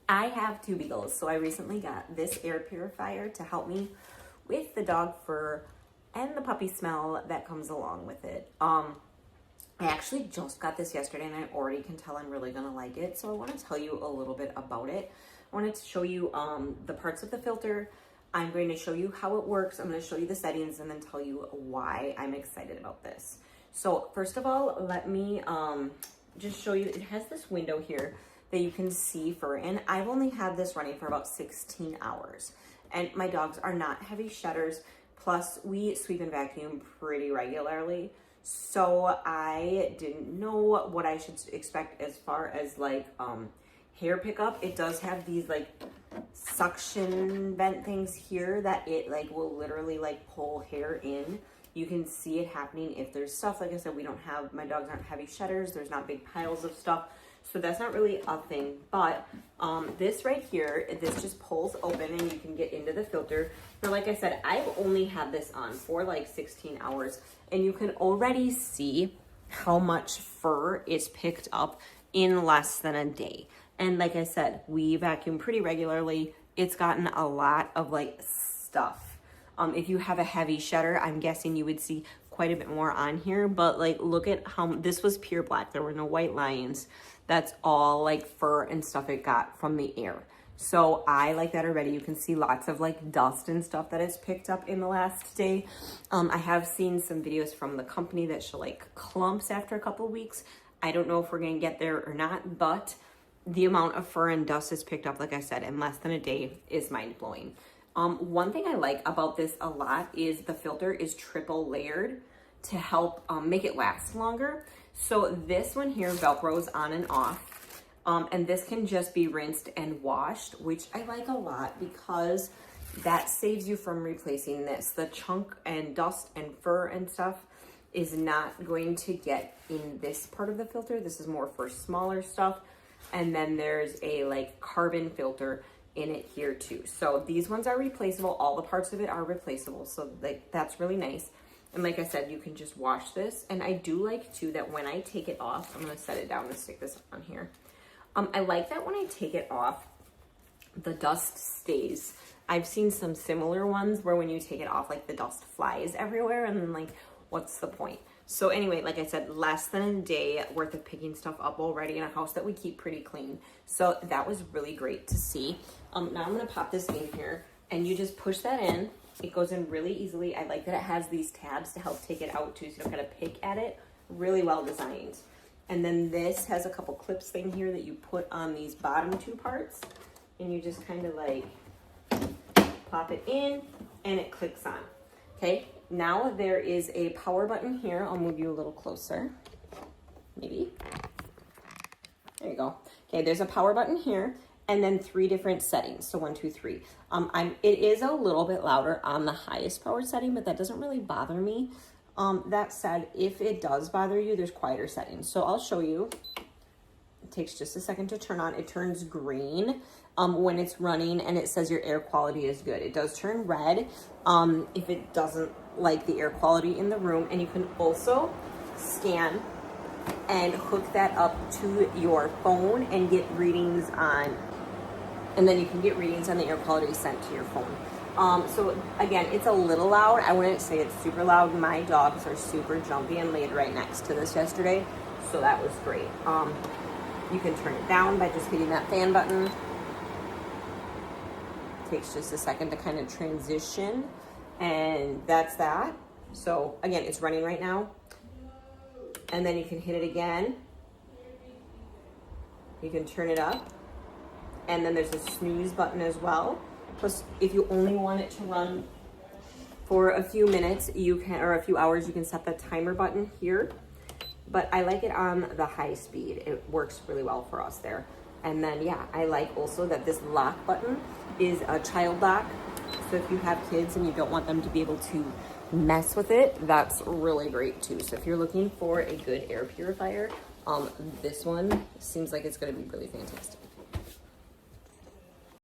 I have two beagles, so I recently got this air purifier to help me with the dog fur and the puppy smell that comes along with it. I actually just got this yesterday and I already can tell I'm really gonna like it. So I want to tell you a little bit about it. I wanted to show you the parts of the filter. I'm going to show you how it works. I'm going to show you the settings and then tell you why I'm excited about this. So first of all, let me just show you, it has this window here that you can see fur in. I've only had this running for about 16 hours and my dogs are not heavy shedders. Plus we sweep and vacuum pretty regularly. So I didn't know what I should expect as far as like hair pickup. It does have these like suction vent things here that it like will literally like pull hair in. You can see it happening if there's stuff. Like I said, my dogs aren't heavy shedders. There's not big piles of stuff. So that's not really a thing, but this right here, this just pulls open and you can get into the filter. Now, like I said, I've only had this on for like 16 hours and you can already see how much fur is picked up in less than a day. And like I said, we vacuum pretty regularly. It's gotten a lot of like stuff. If you have a heavy shedder, I'm guessing you would see quite a bit more on here, but like look at how this was pure black. There were no white lines. That's all like fur and stuff it got from the air. So I like that already. You can see lots of like dust and stuff that is picked up in the last day. I have seen some videos from the company that show like clumps after a couple of weeks. I don't know if we're gonna get there or not, but the amount of fur and dust is picked up, like I said, in less than a day is mind-blowing. One thing I like about this a lot is the filter is triple layered to help make it last longer. So this one here Velcros on and off, and this can just be rinsed and washed, which I like a lot because that saves you from replacing this. The chunk and dust and fur and stuff is not going to get in this part of the filter. This is more for smaller stuff. And then there's a like carbon filter in it here too. So these ones are replaceable. All the parts of it are replaceable. So like that's really nice. And like I said, you can just wash this. And I do like too that when I take it off, I'm gonna set it down and stick this on here. I like that when I take it off, the dust stays. I've seen some similar ones where when you take it off, like the dust flies everywhere and then like, what's the point? So anyway, like I said, less than a day worth of picking stuff up already in a house that we keep pretty clean. So that was really great to see. Now I'm gonna pop this in here and you just push that in. It goes in really easily. I like that it has these tabs to help take it out too, so you don't gotta pick at it. Really well designed. And then this has a couple clips thing here that you put on these bottom two parts and you just kind of like pop it in and it clicks on, okay? Now there is a power button here. I'll move you a little closer, maybe. There you go. Okay, there's a power button here and then 3 different settings. So 1, 2, 3. It is a little bit louder on the highest power setting, but that doesn't really bother me. That said, if it does bother you, there's quieter settings. So I'll show you. It takes just a second to turn on. It turns green when it's running and it says your air quality is good. It does turn red if it doesn't like the air quality in the room. And you can also scan and hook that up to your phone and get readings on, and then you can get readings on the air quality sent to your phone. So again, it's a little loud. I wouldn't say it's super loud. My dogs are super jumpy and laid right next to this yesterday. So that was great. You can turn it down by just hitting that fan button. It takes just a second to kind of transition, and that's that. So again, it's running right now. And then you can hit it again. You can turn it up. And then there's a snooze button as well. Plus, if you only want it to run for a few minutes, you can, or a few hours, you can set the timer button here. But I like it on the high speed. It works really well for us there. And then, yeah, I like also that this lock button is a child lock. So if you have kids and you don't want them to be able to mess with it, that's really great too. So if you're looking for a good air purifier, this one seems like it's going to be really fantastic.